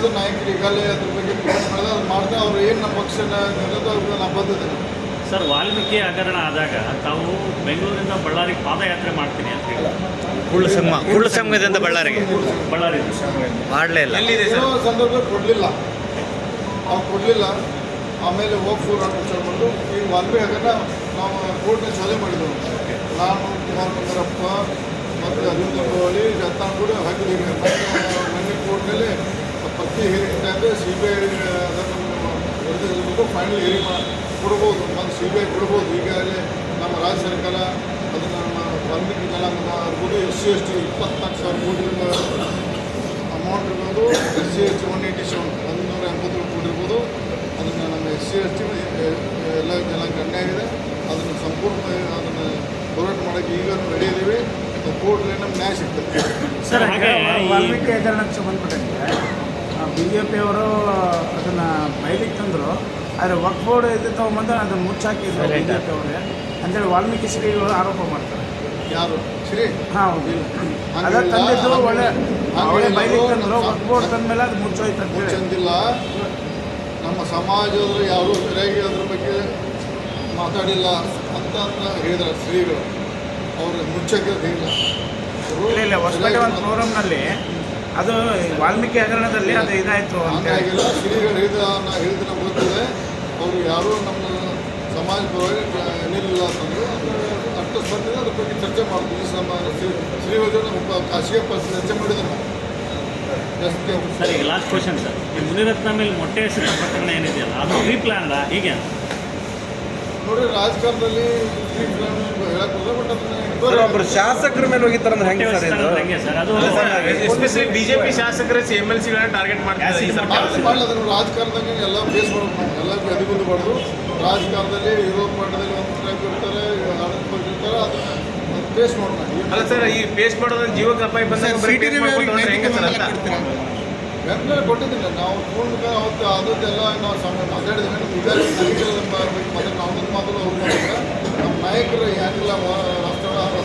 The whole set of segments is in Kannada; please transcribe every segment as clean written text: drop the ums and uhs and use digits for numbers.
ಸಮಾಜದ ನಾಯಕರು ಈಗಾಗಲೇ ಅದ್ರ ಬಗ್ಗೆ ಮಾಡಿದ ಅದು ಮಾಡಿದೆ ಅವ್ರು ಏನು ನಮ್ಮ ಪಕ್ಷನ ನಾವು ಬಂದಿದ್ದೇನೆ. ಸರ್, ವಾಲ್ಮೀಕಿ ಹಗರಣ ಆದಾಗ ತಾವು ಬೆಂಗಳೂರಿಂದ ಬಳ್ಳಾರಿಗೆ ಪಾದಯಾತ್ರೆ ಮಾಡ್ತೀನಿ ಅಂತ ಹೇಳಿ ಕುಳ್ಳು ಸಂಘದಿಂದ ಬಳ್ಳಾರಿಗೆ ಮಾಡಲೇ ಇಲ್ಲ. ಏನೋ ಸಂದರ್ಭದಲ್ಲಿ ಕೊಡಲಿಲ್ಲ, ಅವ್ರು ಕೊಡಲಿಲ್ಲ. ಆಮೇಲೆ ಹೋಗ್ಫೂರ್ ಅಂತ ವಿಚಾರ ಮಾಡಿದ್ರು. ಈ ವಾಲ್ಮೀಕಿ ಹಗರಣ ನಾವು ಕೋರ್ಟ್ನ ಚಾಲನೆ ಮಾಡಿದ್ದೆವು. ನಾನು ಕುಮಾರ್ ಬಂಗಾರಪ್ಪ ಮತ್ತು ಅರವಿಂದ ಲಿಂಬಾವಳಿ ಕೂಡ ಹಾಕಿದ್ದೀವಿ. ಮೊನ್ನೆ ಕೋರ್ಟ್ನಲ್ಲಿ ಪ್ರತಿ ಹೇರಿಂಗ್ ಅಂದರೆ CBI ಅದನ್ನು ವರದಿ ಫೈನಲ್ ಹೇರಿಂಗ್ ಕೊಡ್ಬೋದು, ಮತ್ತು CBI ಕೊಡ್ಬೋದು. ಈಗಾಗಲೇ ನಮ್ಮ ರಾಜ್ಯ ಸರ್ಕಾರ ಅದನ್ನು ನಮ್ಮ ವಾಲ್ಮೀಕಿ ಜನಾಂಗ ಇರ್ಬೋದು, SC/ST 24,000 ಕೋಟಿ ಅಮೌಂಟ್ ಇರ್ಬೋದು, SC/ST 187 180 ಕೋಟಿ ಇರ್ಬೋದು. ಅದನ್ನು ನಮ್ಮ SC/ST ಎಲ್ಲ ಜನಾಂಗ ಅನ್ಯಾಯ ಇದೆ. ಅದನ್ನು ಸಂಪೂರ್ಣ ಅದನ್ನು ಹೋರಾಟ ಮಾಡೋಕ್ಕೆ ಈಗ ರೆಡಿ ಇದ್ದೀವಿ. ಕೋರ್ಟ್ಲಿ ನಮ್ಮ ನ್ಯಾಯ ಸಿಗ್ತದೆ. ಸರ್, ವಾಲ್ಮೀಕಿ ಹಗರಣಕ್ಕೆ ಸಂಬಂಧಪಟ್ಟಂತೆ BJP ಅವರು ಅದನ್ನು ಬಯಲಿಗೆ ತಂದರು. ಆದರೆ ವಕ್ಫ್ ಬೋರ್ಡ್ ಇದು ತೊಗೊಂಬಂದು ಅದನ್ನು ಮುಚ್ಚಾಕಿದ್ರು BJP ಅವರೇ ಅಂತೇಳಿ ವಾಲ್ಮೀಕಿ ಶ್ರೀಗಳು ಆರೋಪ ಮಾಡ್ತಾರೆ. ಯಾರು ಶ್ರೀ? ಹಾಂ, ಹೌದು. ಅದ ತಂದಿದ್ದು ಒಳ್ಳೆ ಬಯಲಿಗೆ ತಂದರು. ವಕ್ಫ್ ಬೋರ್ಡ್ ತಂದ ಮೇಲೆ ಅದು ಮುಚ್ಚೋಯ್ತು ಅಂತ ಚಂದಿಲ್ಲ. ನಮ್ಮ ಸಮಾಜದವರು ಯಾರೂ ಸರಿಯಾಗಿ ಅದ್ರ ಬಗ್ಗೆ ಮಾತಾಡಿಲ್ಲ ಅಂತ ಹೇಳಿದ್ರು ಶ್ರೀಗಳು. ಅವರು ಮುಚ್ಚಕ್ಕೆ ಹೇಳಿಲ್ಲ. ಇಲ್ಲ, ಹೊಸಪೇಟೆ ಒಂದು ಪ್ರೋಗ್ರಾಮ್ನಲ್ಲಿ ಅದು ವಾಲ್ಮೀಕಿ ಹಗರಣದಲ್ಲಿ ಅದು ಇದಾಯಿತು ಅಂತ ಆಗಿಲ್ಲ. ಶ್ರೀಗಳು ಹೇಳಿದ ನಮ್ಗೆ ಗೊತ್ತಿದೆ. ಅವರು ಯಾರೂ ನಮ್ಮ ಸಮಾಜ ಪರವಾಗಿ ಏನಿಲ್ಲ ಅಂತಂದ್ರೆ ಅಷ್ಟು ಬಂದಿದೆ. ಅದ್ರ ಬಗ್ಗೆ ಚರ್ಚೆ ಮಾಡ್ತೀವಿ. ಶ್ರೀಗಳು ನಮ್ಮ ಖಾಸಗಿ ಚರ್ಚೆ ಮಾಡಿದ್ರು ನಾವು. ಸರ್, ಈಗ ಲಾಸ್ಟ್ ಕ್ವಶನ್ ಸರ್, ಈ ಮುನಿರತ್ನ ಮೇಲೆ ಮೊಟ್ಟೆ ಎಸೆತ ಪ್ರಕರಣ ಏನಿದೆಯಲ್ಲ ಅದು ಪ್ರೀ ಪ್ಲಾನ್ಡಾ ಹೀಗೆ ನೋಡಿ? ರಾಜಕಾರಣದಲ್ಲಿ ಪ್ರೀ ಪ್ಲಾನ್ ಹೇಳಕ್ ಬರಲ್ಲ. ಬಟ್ ಅದನ್ನ ಒಬ್ಬರು ಶಾಸಕರ ಮೇಲೆ ಹೋಗಿತ್ತಾರಂದ್ರೆ ಹೆಂಗೆ ಸರ್ ಇದು? ಹೆಂಗೆ ಸರ್ ಅದು? ಎಸ್ಪೆಷಲಿ BJP ಶಾಸಕರು MLCಗಳನ್ನ ಟಾರ್ಗೆಟ್ ಮಾಡ್ತಾರೆ. ಅದನ್ನು ರಾಜಕಾರಣದಾಗ ಎಲ್ಲ ಫೇಸ್ ಮಾಡೋದು. ನಾವು ಎಲ್ಲ ಎದುಗುಂದು ರಾಜಕಾರಣದಲ್ಲಿ ವಿರೋಧ ಮಟ್ಟದಲ್ಲಿ ಒಂದು ಟ್ರ್ಯಾಕ್ ಇರ್ತಾರೆ, ಆಡಳಿತ ಪಕ್ಷ ಇರ್ತಾರೆ. ಅದನ್ನು ಫೇಸ್ ಮಾಡೋಣ. ಅಲ್ಲ ಸರ್, ಈ ಪೇಸ್ಟ್ ಮಾಡೋದ್ರ ಜೀವಕ್ಕೆ ಅಪಾಯ ಬಂದಾಗ ಹೆಂಗೆ ಸರ್ ಅಂತ ಬೆಂಬಲ ಕೊಟ್ಟಿದ್ದಿಲ್ಲ ನಾವು. ಪೂರ್ಣ ಅವತ್ತು ಅದಕ್ಕೆಲ್ಲ ನಾವು ಮಾತಾಡಿದ್ವಿ. ಈಗ ನಾಯಕರ ಬಗ್ಗೆ ನಾವು ಮಾತಾಡೋ ನಮ್ಮ ನಾಯಕರು ಏನಿಲ್ಲ ರಸ್ತೆ ನಾವು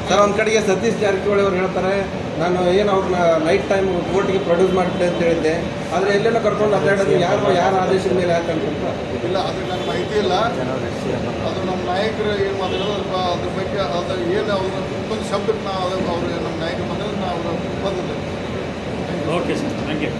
ಸರ್, ಒಂದು ಕಡೆಗೆ ಸತೀಶ್ ಜಾರಕಿಹೊಳಿ ಅವರು ಹೇಳ್ತಾರೆ, ನಾನು ಏನು ಅವ್ರನ್ನ ನೈಟ್ ಟೈಮ್ ಕೋರ್ಟಿಗೆ ಪ್ರೊಡ್ಯೂಸ್ ಮಾಡಿಬಿಟ್ಟೆ ಅಂತ ಹೇಳಿದ್ದೆ. ಆದರೆ ಎಲ್ಲೆಲ್ಲ ಕರ್ಕೊಂಡು ಅಡ್ಡಾಡೋದು ಯಾರ ಆದೇಶದ ಮೇಲೆ ಯಾಕಂತ ಇಲ್ಲ, ಅದಕ್ಕೆ ನನ್ನ ಮಾಹಿತಿ ಇಲ್ಲ. ಅದು ನಮ್ಮ ನಾಯಕರು ಏನು ಮಾತಾಡೋದು ಅದ್ರ ಬಗ್ಗೆ ಅದು ಏನು ಅವ್ರ ಒಂದು ಶಬ್ದಕ್ಕೆ ನಾವು ಅವರು ನಮ್ಮ ನಾಯಕರು ಮಾತಾಡೋದು ನಾವು ಬಂದಿದ್ದೇವೆ. Okay sir, thank you.